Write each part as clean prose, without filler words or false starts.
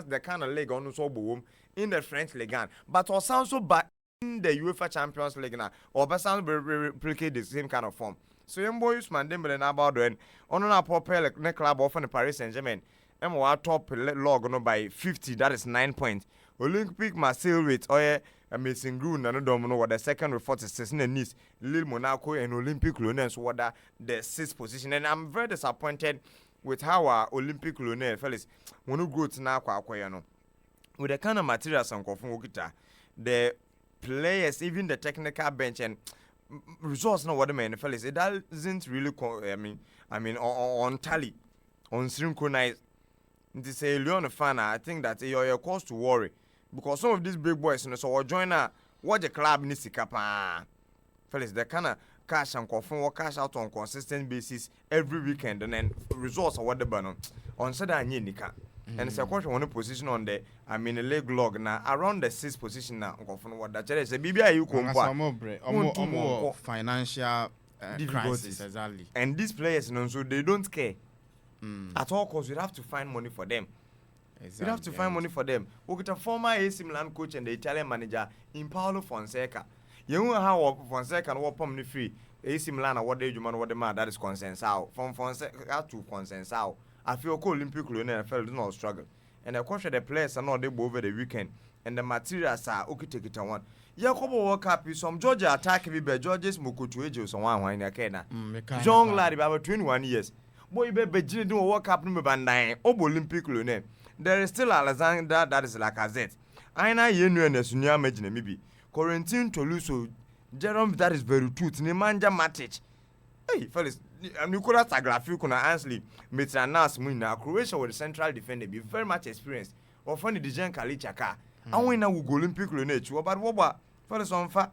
the kind of league on so boom in the French League, but also so bad in the UEFA Champions League now, or but sound replicate the same kind of form. So young boys man Dembele na about doing on a proper like club of the Paris Saint-Germain. And top log no by 50, that is 9 points. Olympic Marseille with Oye Amazing Groon and Domino what the second with 46 and Nice, Lille Monaco and Olympic Lyonnais what the 6th position. And I'm very disappointed with how our Olympic Lyonnais fellas when you grow to now with the kind of materials and the players, even the technical bench and results know what the man fellas it doesn't really on tally on synchronized. To say Leon fan, I think that you're cause to worry because some of these big boys, so will join what the club needs to cap. Fellas, the kind of cash and confirm cash out on consistent basis every weekend, and then results are what the banner on Saturday nika. And it's a question on the position on the leg log now around the 6th position now. Confirm what that is. A BBI you come financial crisis exactly. And these players, so they don't care. At all costs, you have to find money for them. Exactly, you have to find money for them. We get a former AC Milan coach and the Italian manager in Paulo Fonseca. You know how Fonseca and what permanently free AC Milan and what they do man what the man that is consensus out from Fonseca to consensus out. I feel Olympic Lyonnais felt do not struggle. And the coach the players are not they over the weekend and the materials are okay take it one. Yakobo World Cup is some Georgia attack be George's Mokutuejo so one in Kenya. Young lad about 21 years. Boy, baby, do World Cup number bandai. Olympic Lyonnais. There is still Alexander that is like a Z. I know you know and Sunya imagine maybe. Corentin Toluso, Jerome that is very true. Nemanja Matic. Hey, fellas, Nicolas Tagliafico na Ansley, Mitranas Muina, Croatia with the central defender be very much experienced. Or funny the Jean Kalichaka. And we now go Olympic Lyonnais. But what fellas on fa?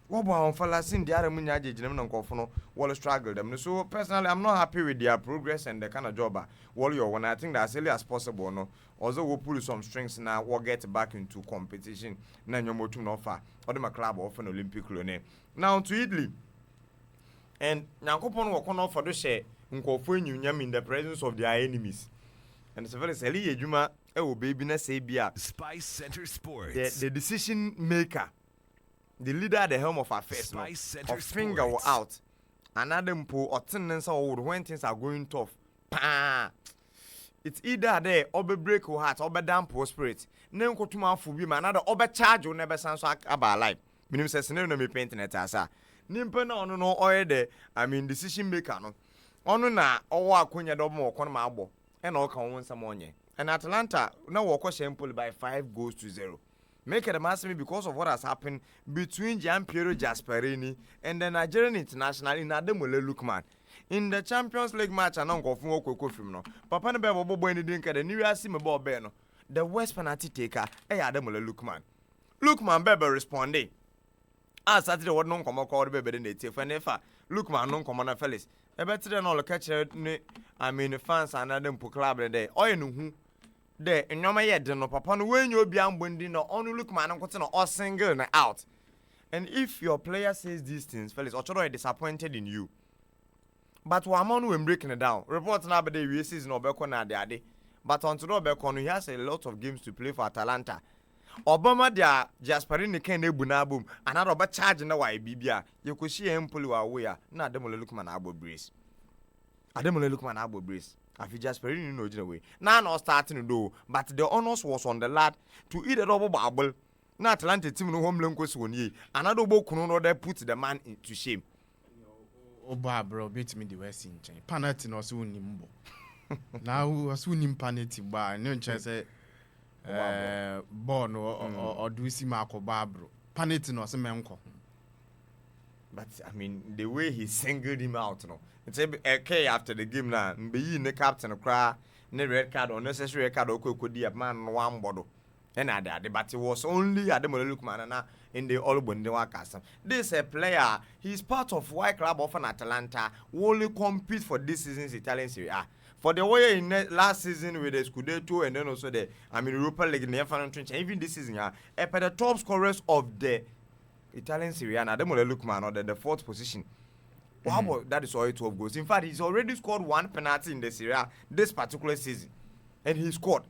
What about fellas in the other Munyaji German Kofono? Wall struggle them. So personally, I'm not happy with their progress and the kind of job. When I think that as early as possible, no. Also, we'll pull some strings now. We'll get back into competition. Now you're more to offer. Or the club offer Olympic Lyonnais. Now to Italy. And now Kopon will come off for the share. Nkofo in the presence of their enemies. And it's a very silly Juma. Oh, baby, na say beer. Spice Center Sports. The decision maker. The leader at the helm of affairs, no, finger were out. Another mpo or tendency or when things are going tough. Pah! It's either there or be break your heart or be damp your spirit. Name go to my fubi man, another or be charge you never sounds like about life. Minimum says no me painting it as a. Nimpe no oil there. Decision maker no. Ono na owa akunya do mo kono ma abo. E na o kan won samonye. And Atlanta now walk Shempoli by 5-0. Make it a massive because of what has happened between Gianpiero Gasperini and the Nigerian international in Ademole Lukman. In the Champions League match, I don't go from no. Papa ne bebo bobo ni drink the New Year sim bo no. The West penalty taker, Ademole Lukman. Lukman bebe responding. Saturday what non come call bebe the take for nefa. Lukman non come na fellas. E better than all catch fans and Adem club there. Oy no hu. There, in your head, no papa, when you'll be unbundling no only look man, or single and out. And if your player says these things, fellas, or disappointed in you. But one man when breaking it down, reports now, but the season or Becona daddy. But on to Becon, he has a lot of games to play for Atalanta. Obama, dia Jasperini can boom, another but charging the way, Bibia. You could see him pull away, not them will look man abo breeze. I don't look man abo breeze. I feel just very no way. Now not starting to do, but the honors was on the lad to eat a double bubble. Not Atlanta team no home link 1 year. Another book no there put the man to shame. Oh, bro, beat me the West in chain. Panati no soon nimbo. Now soon in panati bar, no chance born or do see Marco Barbaro. Panati no some uncle. But the way he singled him out, no. It's a K after the game now. Be the captain cry, no red card or necessary card or could be a man one bottle. And I did, but it was only at the Lookman in the Olbundewa Castle. This a player, he's part of White Club of an Atalanta, who only compete for this season's Italian Serie A. For the way in last season with the Scudetto and then also the Europa League in the final trench, even this season, the top scorers of the Italian Serie A, the Lookman or the 4th position. Wow, that is all 12 goals. In fact, he's already scored 1 penalty in the Serie A this particular season. And he scored.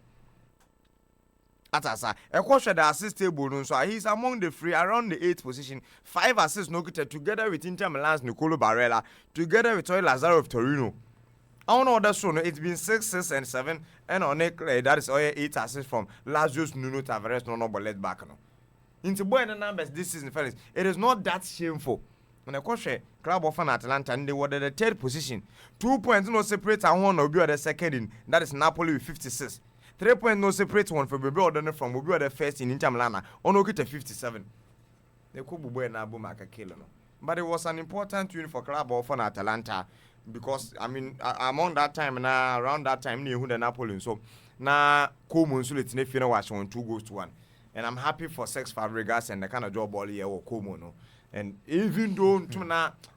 Atasa. Ekosha the assist table no, so he's among the three around the 8th position. 5 assists no together with Inter Milan's Nicolo Barella, together with Toy Lazaro of Torino. I don't know what so no, it's been 6, 6, and 7, and on it that is all 8 assists from Lazio's Nuno Tavares no left back no. Into boy the numbers this season, fellas. It is not that shameful. When I question club of Atalanta and they were the 3rd position. 2 points no separate and one will be the second in that is Napoli with 56. 3 points no separate one for Bebe or from will be the first in Inter Milan on okay 57. They could be na Bumaka killer no. But it was an important win for club of Atalanta because I mean among that time now around that time near the Napoli so now Como so let's ne was on 2-1. And I'm happy for Sex Fabregas and the kind of job all here or Como no. And even though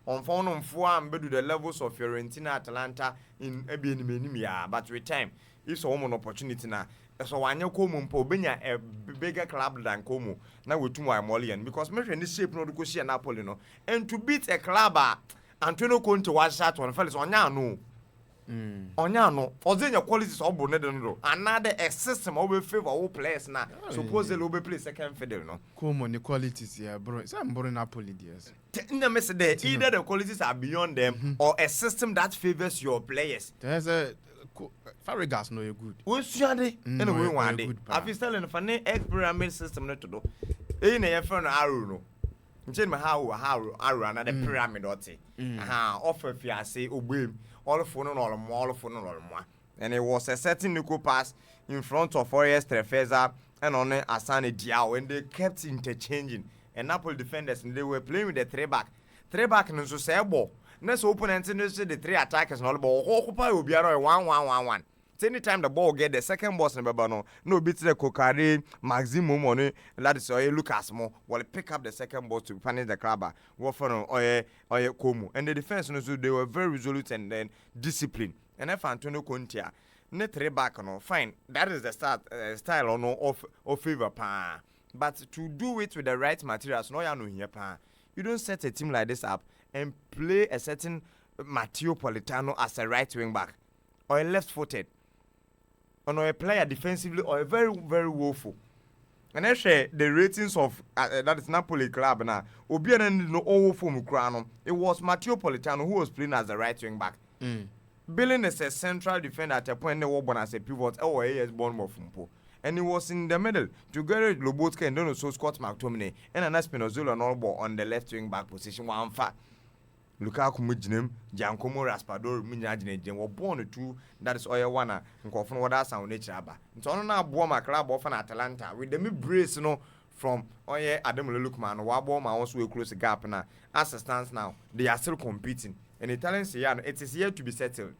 on phone on 4 and do the levels of Fiorentina, Atalanta in Ebianimia, but with time, it's a woman opportunity now. So when you come on Pobenia, a bigger club than Como, now with 2 more Molian, because maybe in this shape no go see Napoli no, and to beat a club, Antonio Conte was that one fellas on ya no. Onya no your qualities all boned no another a system will favor all players now supposedly will be play second fiddle no common the qualities here bro some born Napoli yes in the mess there either the qualities are beyond them or a system that favors your players. There's a Fabregas no you good what's your day anyway one day I feel telling for an pyramid system not to do in a friend arrow no how another pyramid or say offer if you say obey all more. And it was a certain Nico pass in front of Forest Trefeza and on Asane Diao, and they kept interchanging. And Napoli defenders, and they were playing with the 3-back. 3-back and so say ball. Next opponent and the 3 attackers and all ball. Occupy will be a 1-1-1-1. Anytime the ball get the second boss in Babano, no beats the Kokari, Maximum money, that is Lucas Mo, will pick up the second boss to punish the crabber, Wofano or Como. And the defense, they were very resolute and then disciplined. And if Antonio Conte, net 3-back, no, fine, that is the style or no of favor, pa. But to do it with the right materials, no, you here, pa. You don't set a team like this up and play a certain Matteo Politano as a right wing back or a left footed. Or a player defensively or a very, very woeful. And I share the ratings of that is Napoli club now. Obianen no woeful Mukrano. It was Matteo Politano who was playing as a right wing back. Billing is a central defender at a point they were born as a pivot. Oh, he is born more from Po. And he was in the middle together with Lobotka and then also Scott McTominay and an Espinozola and Olbo on the left wing back position. One fat. Lukaku Mujinem, Giancomo Raspador, Minajin, were born to that is all one and Coffin what that's our nature. It's on our Boma club of an Atalanta with the mid brace from Adam Lukman, Waboma also will close the gap now. As it stands now, they are still competing. And Italian Sian, it is yet to be settled.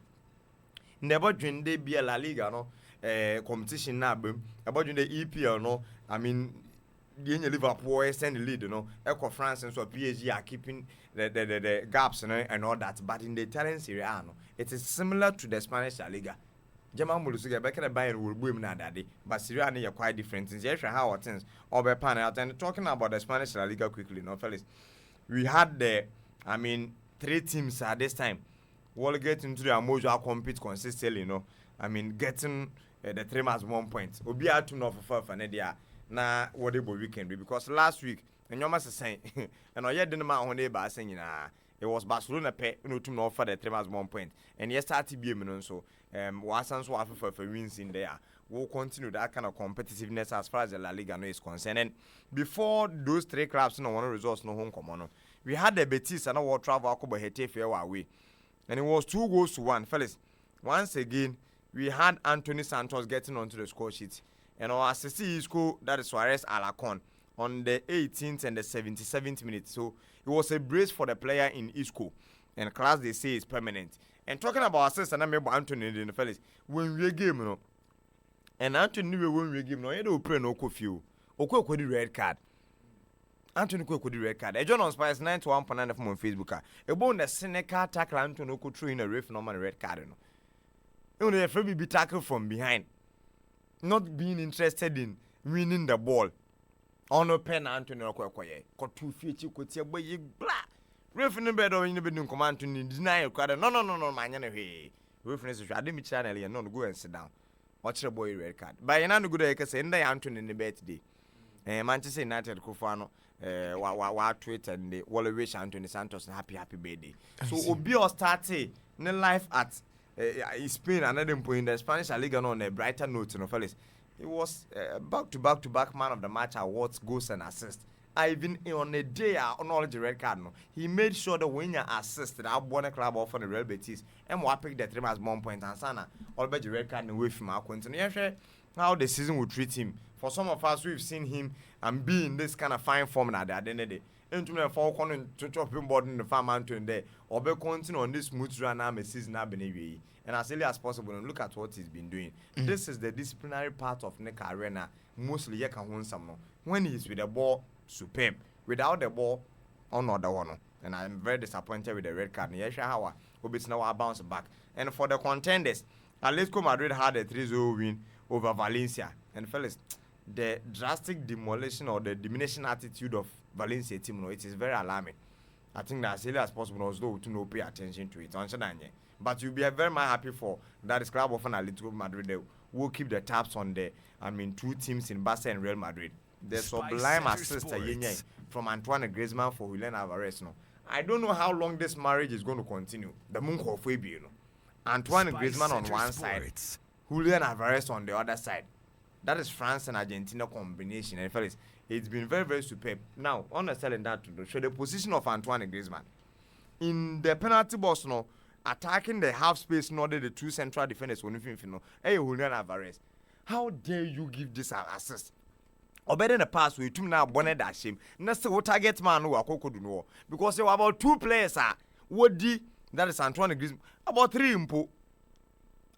Never dream they be a La Liga no competition now, about the EPL no, I mean. Liverpool send the lead, Echo France and so PSG are keeping the gaps and all that. But in the Italian Serie A, it is similar to the Spanish La Liga. German Mulusiga back at the Bayern will boom now that day. But Serie A are quite different. Since yes, how things over panel and talking about the Spanish La Liga quickly, fellas. We had 3 teams at this time. We'll get into the Mojo compete consistently, getting the 3 match 1 point. We'll be out to know for Fanedia. Na what they weekend because last week and you must say and I didn't on neighbor saying it was Barcelona pay to know for the 3 match 1 point and yes started be so was so for wins in there. We'll continue that kind of competitiveness as far as the La Liga is concerned. And before those 3 clubs no one results no home common. We had the Betis and our travel Akobo Hetafe away. And it was 2-1, fellas. Once again, we had Anthony Santos getting onto the score sheet. And our assistant Isco, that is Suarez Alacon, on the 18th and the 77th minute. So it was a brace for the player in Isco. And class they say is permanent. And talking about assists, and I remember Anthony in the fellas, when we game, and Anthony when we game, you don't pray no curfew. Oko the red card. Anthony could the red card. A John on Spice 91.9 from on Facebook. A bone the Seneca tackle Anthony could throw in a ref normal red card. Only a free be tackled from behind. Not being interested in winning the ball. On a pen, Anthony Okoye. Got 2 feet, you could say, boy, you blah. Referee bed or in the bedroom command to deny your card. No, man. Reference, I didn't channel and not go and sit down. watch the boy red card. But you know good I can say in the Anthony in the birthday. Manchester United Kufano wa tweet and the Wally wish Anthony Santos happy birthday. So Obi or started the life at Spain another point in the Spanish La Liga on a brighter note, you know, fellas. He was back man of the match awards, goals and assists. Even on a day on all the red card, no, he made sure the winner assisted our bonnet club off on the Real Betis and what picked the 3 as 1 point and Sana all by the red card away from our continue. How the season will treat him. For some of us, we've seen him and be in this kind of fine form at the end of the day. Into the 4 corner to chopping board in the farm mountain there, or be continue on this smooth run a season and as early as possible and look at what he's been doing. This is the disciplinary part of Nick Arena. Mostly you can win some. When he's with the ball, superb. Without the ball, another one. And I'm very disappointed with the red card. Yes, how we now bounce back. And for the contenders, Atletico Madrid had a 3-0 win over Valencia. And fellas, the drastic demolition or the diminishing attitude of Valencia team, it is very alarming. I think that as early as possible, also to no pay attention to it. But you'll be very much happy for that is club of an Atletico Madrid. They will keep the tabs on the, two teams in Barca and Real Madrid. The sublime assist from Antoine Griezmann for Julian Alvarez. No, I don't know how long this marriage is going to continue. The moon of Fabio, Antoine Griezmann on one side, Julian Alvarez on the other side. That is France and Argentina combination. And fellas, it's been very, very superb. Now, understanding that to show the position of Antoine Griezmann in the penalty box, no, attacking the half space, not the 2 central defenders. Hey, Julian Alvarez, how dare you give this assist? Or better in the past, we took now bonnet that shame. Next to target man who are could know because there were about 2 players. That is Antoine Griezmann. About 3 impo.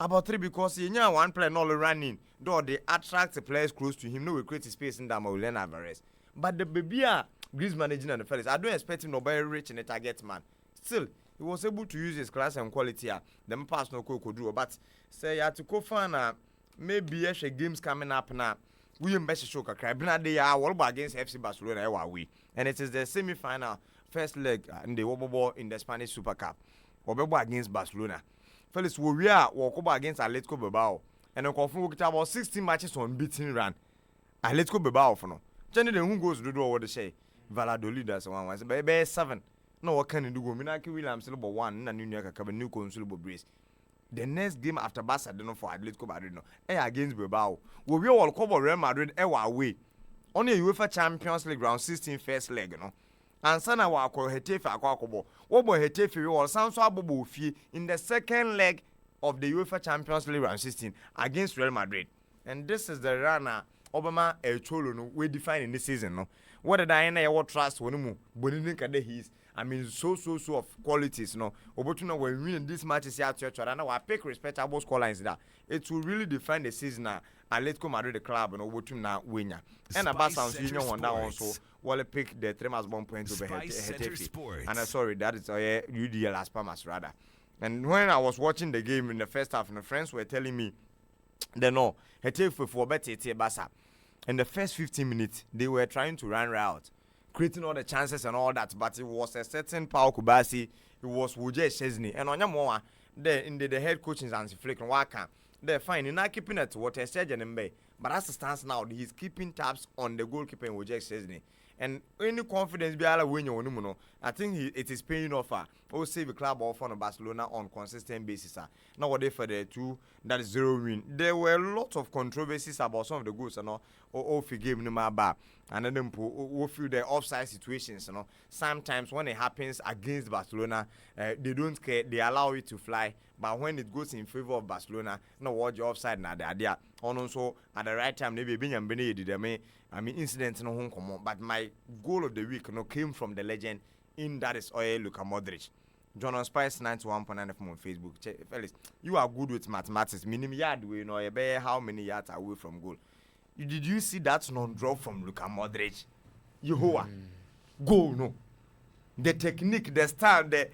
About 3 because he knew 1 player not running. Though they attract the players close to him, no will create space in that Julian Alvarez. But the baby Griezmann managing and the fellas, I don't expect him to be rich in a target man. Still, he was able to use his class and quality. Them pass no could do. But say ATICO fan maybe games coming up now. We best show they are against FC Barcelona away. And it is the semi-final first leg in the Wobble in the Spanish Super Cup. Wobble against Barcelona. Felix we are walk against Atletico Bilbao. And the confirm about 16 matches on beating run. Atletico Bilbao for no. Jenny who goes to do what they say. Valladolid that's one was baby 7. No, what can you do? Minaki Williams about 1 and New York new consolable brace. The next game after Barca, don't know for Atletico Madrid, no, against Bilbao. We all cover Real Madrid away. Only UEFA Champions League round 16 first leg, no. And Sana wa ko Hetafe akwakobo. Wo bo Hetafe we all sound so abobo fie in the second leg of the UEFA Champions League round 16 against Real Madrid. And this is the runner Obama Cholo no we define in this season, no. What did I know what trust wonimu bonini kade his so of qualities, no. Obotuna when winning this matches here at and I pick respectable scorelines that it will really define the season. Atletico Madrid the club and Obotuna winner. And about sounds union one that also will pick the 3 as 1 point over Hetafe. And sorry, that is UDL Las Palmas rather. And when I was watching the game in the first half, my friends were telling me they know Hetafe for better Barca. In the first 15 minutes, they were trying to run route, creating all the chances and all that, but it was a certain Paul Kubasi, it was Wuje Chesney, and on your more, the head coach is Ansi Flick and Waka. They're fine, he's not keeping it to what I said in Bay, but as it stands now, he's keeping tabs on the goalkeeper in Wuje Chesney. And any confidence be able to win your no, I think it is paying off. Or save a club off on Barcelona on consistent basis. Now what they for the 2 that is 0 win. There were a lot of controversies about some of the goals and all off game no matter. And then we feel the offside situations, you know. Sometimes when it happens against Barcelona, they don't care, they allow it to fly. But when it goes in favor of Barcelona, no what your offside now they are. Also at the right time, maybe being incidents no home come on. But my goal of the week came from the legend in that is Luka Modric. John on Spice 91.9 FM on Facebook. Fellas, you are good with mathematics. Minimum yard we how many yards away from goal. Did you see that non-draw from Luka Modric? Yehovah. Goal, no. The technique, the style, the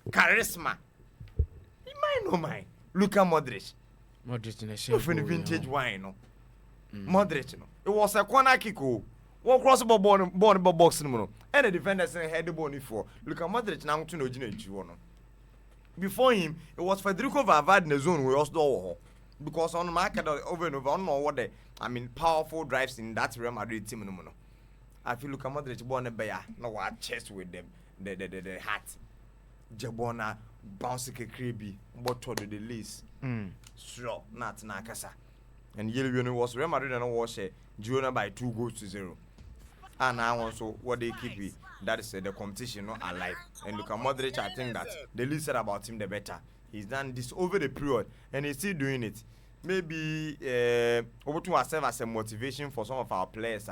charisma. Mine. Luka Modric. Modric in a shape. From the vintage wine, no. Modric, no. It was a corner kick. One crossbar born box, no. And the defender said head the bone for Luka Modric now to know. Before him, it was Federico Valverde in the zone we also do. because on market over and over, I don't know what powerful drives in that Real Madrid team. No. I feel Luka Modric born a bear, no what chest with them, the hat. Jabona bounce a creepy, but to the least. Sure, not Nakasa. And Yellow was Real Madrid and was Girona by 2-0. And now also what they keep it, that is the competition not alive. And Luka Modric, I think that the least said about him, the better. He's done this over the period, and he's still doing it. Maybe over to ourselves as a motivation for some of our players.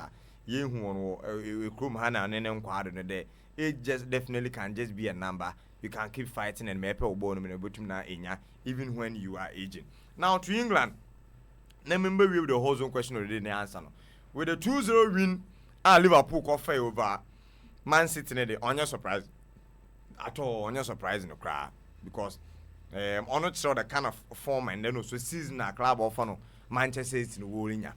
It just definitely can just be a number. You can keep fighting and even when you are aging. Now to England. Remember we have the whole zone question already in the answer. With the 2-0 win, Liverpool coffee over Man City, on your surprise at all, on your surprise in the crowd because I'm not sure the kind of form and then also season a club of Manchester City in Wolinia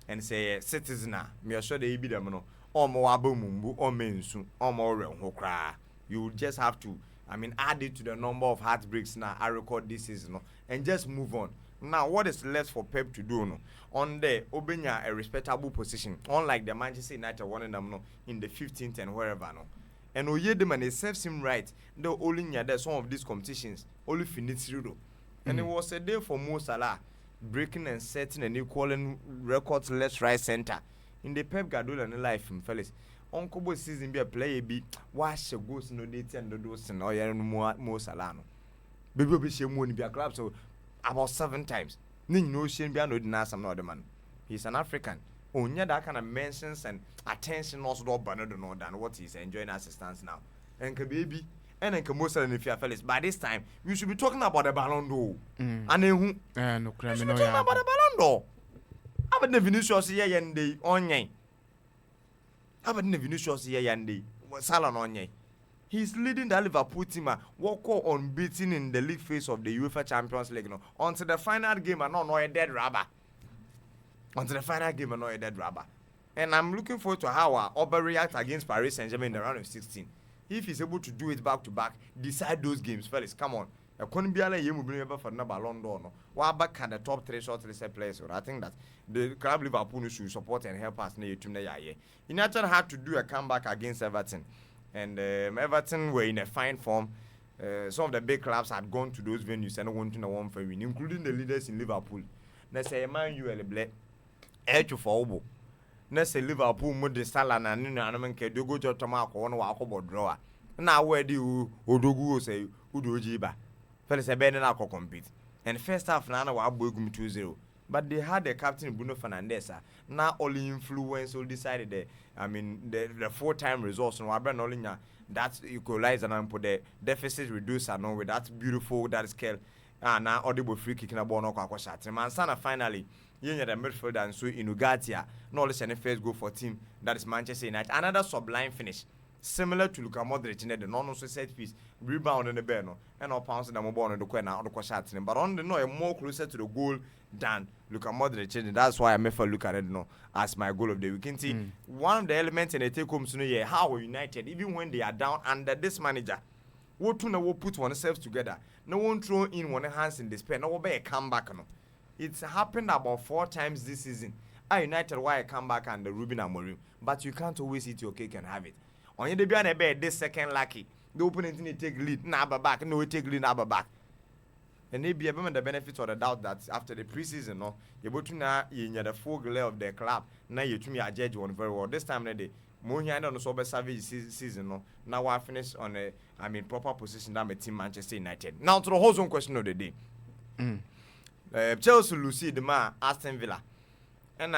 and say citizen, me sure they be them no or more abumbu or mensu or more hokra. You just have to add it to the number of heartbreaks now I record this season and just move on. Now, what is left for Pep to do? No, on there, Obenya a respectable position, unlike the Manchester United one of them in the 15th and wherever no. And Oyedeman it serves him right. Though only near some of these competitions only finished zero. And it was a day for Mo Salah breaking and setting and equaling records left, right, center in the Pep Guardiola and life from fellas. Uncle Boy season be a player be wash a ghost no date and the dose and all Mo Salah. Baby be she money be a club so. About 7 times. No shame be no deny some other man. He's an African. Only that kind of mentions and attention also do better than what he's enjoying assistance now. And baby, and then most of the fellas. By this time, we should be talking about the Ballon d'Or. And then who? No criminal. Talking about the Ballon d'Or. I would never Vinicius here yende onye. I would never Vinicius here yende. Salon onye. He's leading the Liverpool team walk unbeaten in the league phase of the UEFA Champions League until the final game and not a dead rubber. Until the final game and not a dead rubber. And I'm looking forward to how overreact against Paris Saint-Germain in the round of 16. If he's able to do it back to back, decide those games, fellas, come on. I couldn't be a you bring for the Ballon d'Or. Why back at the top 3 short list players? I think that the club Liverpool should support and help us near to United had to do a comeback against Everton. And Everton were in a fine form. Some of the big clubs had gone to those venues and wanted to one for win, including the leaders in Liverpool. Let's say Man U and Black. Edge for Obo. Let's say Liverpool MODRIC Salah and Ninaman Kedogo Jotamako on Wakobo drawer. Now where do Odogu say Udojiba? Fellas a Benako compete. And first half Nana were 2-0. But they had the captain Bruno Fernandes. Now only influence all decided the 4-time results on Wabranolia that equalizer and put the deficit reducer no with that beautiful that scale. Now audible free kicking a ball no shot. Mansana finally the midfielder and so Inugatia no less than the first goal for team that is Manchester United. Another sublime finish. Similar to Luka Modric in the non-also set piece, rebound in the bell, and all pounds in the mobile on the corner out of shots. But on the no, more closer to the goal than Luka Modric, and that's why I may look at it as my goal of the week. See, one of the elements in the take home sooner, how United, even when they are down under this manager, what to know will put oneself together. No one throw in one hands in despair, no one be a comeback. No, it's happened about 4 times this season. United why I come back and the Ruben Amorim, but you can't always eat your cake and have it. On your debut on a bed, this second lucky. The opponent take lead, now back, no take lead, now back. And maybe a the benefit or the doubt that after the preseason, no, you're able to now in the full glare of the club. Now you to me a judge one very well. This time of the day, more here on the sober savage season, no. Now I finish on a proper position that my team Manchester United. Now to the whole zone question of the day. Chelsea Lucy the man Aston Villa. And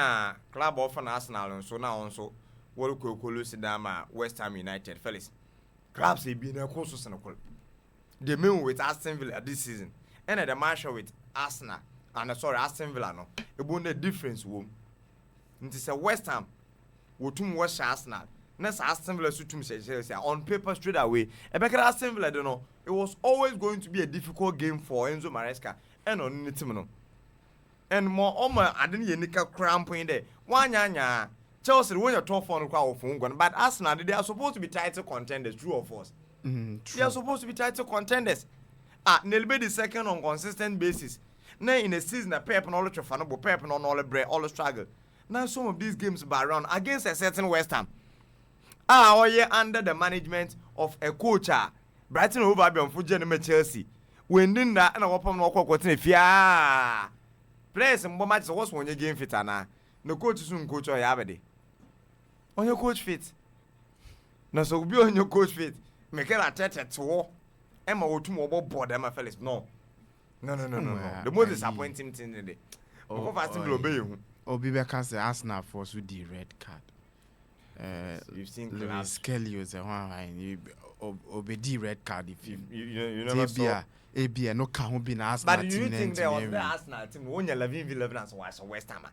club of an Arsenal and so now also. What could West Ham United, fellas. Clubs have been a course and a call. The main with Aston Villa this season, and the marshal with Arsenal, and Aston Villa no. It won't the difference, womb. It is a West Ham, would watch Arsenal. Next Aston Villa Chelsea on paper straight away. And back at Aston Villa, I don't know. It was always going to be a difficult game for Enzo Maresca and on Nitimino. And more, I didn't hear Nika cramp in there. One Chelsea when you're top on the crowd of but Arsenal they are supposed to be title contenders, true or false? They are supposed to be title contenders. They'll be the second on consistent basis. Now in a season, a Pep and all the fan, Pep and all the bread, all the struggle. Now some of these games by round against a certain West Ham. All year under the management of a coach, Brighton over Albion for General Chelsea. When didn't that and I open no quote fear. Players and more matches was when you game fit na. No coach soon coach or yabadi. On your coach fit. No so be on your coach fit. Make it a tete to war. Emma or two more board Emma Felix. No. No. The most disappointing thing today. Oh, fasting will obey you. Obibeka say Arsenal force with the red card. You've seen Lewis Kelly was a one obedi red card if you never saw. ABA no can be Arsenal. But do you think there was the Arsenal team when you're 11 as West Ham?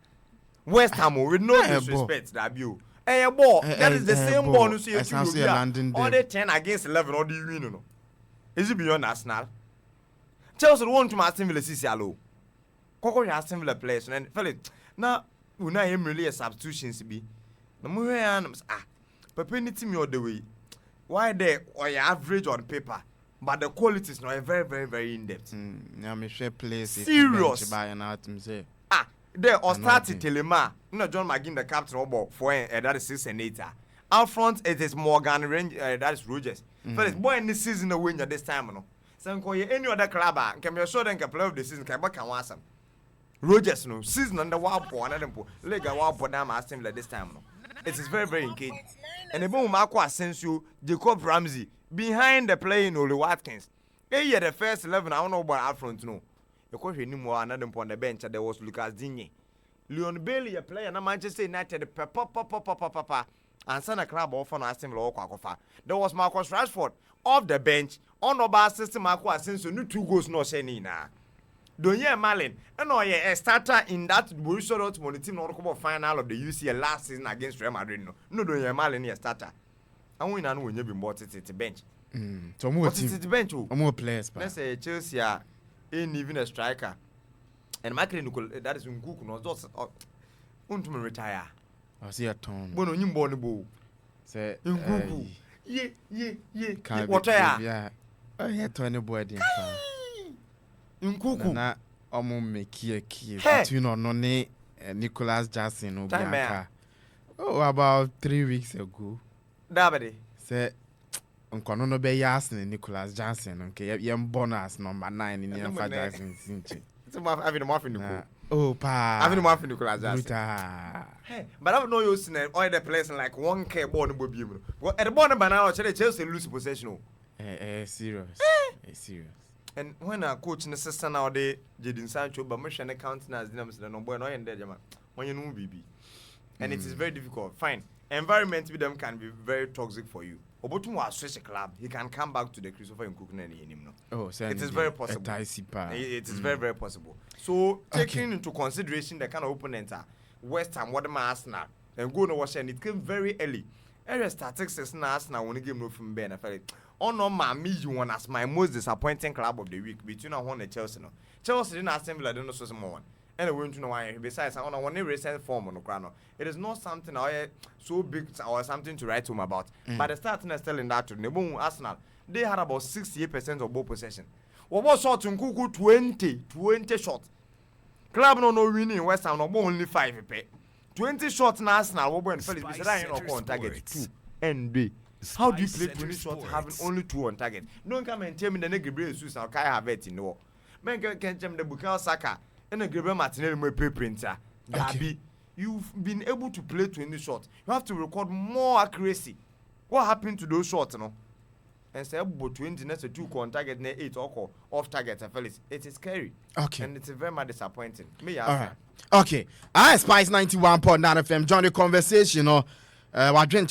West Ham with no disrespect that you. Hey, ball. That is the same ball you see all the 10 against 11 or do you win? No? Is it beyond Arsenal? Chelsea want to Aston Villa see hello. Coco Aston Villa players and Felix. Now we not him really a substitutions be. No more Pepe me all the way. Why there or your average on paper? But the quality is not very, very, very in depth. I'm sure place serious. There or started Nothing. Telema. No John McGinn the captain or for that is 6 and 8. Out front it is Morgan Range that is Rogers. First boy in this season the winner this time no. So any other club can be sure then can play of the season can back and want some. Rogers no season under wild for another po. Leg a wild for them Aston Villa this time no. It is very, very engaging. And the boom Marco Asensio, Jacob Ramsey behind the playing Oli Watkins. Hey, the first 11, I don't know about out front, no. You could hear more another on the bench, there was Lucas Digne. Leon Bailey, a player, and Manchester United, papa, and send a club off on Aston Villa. There was Marcus Rashford off the bench, on the bar system, Marco Asensio, no 2 goals, no saying na. Donye Malin, and a starter in that Borussia Dortmund team not final of the UCL last season against Real Madrid. No, Donye Malin, a starter. And we know when you be bought it at the bench. So more But it's the bench. more players. Let's say Chelsea ain't even a striker. And Macron, that is Nkuku, no, just to retire. I see a tone. Bono, you born a bow. Say, Nkuku. Ye. What I had 20 boy. Nkuku. Na omo make key between Onone and Nicholas Jackson Obianka. Oh, about 3 weeks ago. Dabadi. Say Nkono no be Yasin Nicholas Jackson. Okay, yam bonus number 9 in Yam Jackson Sinchi. It's about having a muffin. Oh, pa. Having a muffin, Nicholas Jackson. Hey, but I don't know you seen all the players like 1K born will be. Well, at the bottom by now, Chelsea lose possession. Serious. Serious. And when a coach in the system nowadays, Jadon Sancho, but mission accounting as dynamics, no boy, no, and there, when you know, BB. And it is very difficult. Fine. Environment with them can be very toxic for you. Obotum was switch a club, he can come back to the Christopher and Cook and him. Oh, it is very possible. It is very, very possible. So, taking into consideration the kind of opponent West Ham, what Arsenal, and go to watch, and it came very early. Area statistics in Arsenal when the game no from Ben. I felt it. Oh no, me you one as my most disappointing club of the week between One and Chelsea. No, Chelsea didn't Aston Villa, don't know so small one. And I went to know why. Besides, I want to recent form on the crown. It is not something so big or something to write home about. But the starting is telling that to Nebun Arsenal, they had about 68% of ball possession. What was shot to Nkuku 20 shots. Club no winning West Ham no only 5 pay. 20 shots in Arsenal. What when Felix said I know on target 2 and B. How do you play 20 shots having only 2 on target? Don't come and tell me the Gabriel Jesus and Kai Havertz in the war. Men can tell me the Bukayo Saka and the Gabriel Martinelli my printer. Gabi, you've been able to play 20 shots. You have to record more accuracy. What happened to those shots, no? And say about 20 next to 2 on target, 8 or off target. Felix, it is scary. Okay. And it's very much disappointing. Me, all right. Okay. I Spice 91.9 FM. Join the conversation. We're drinking.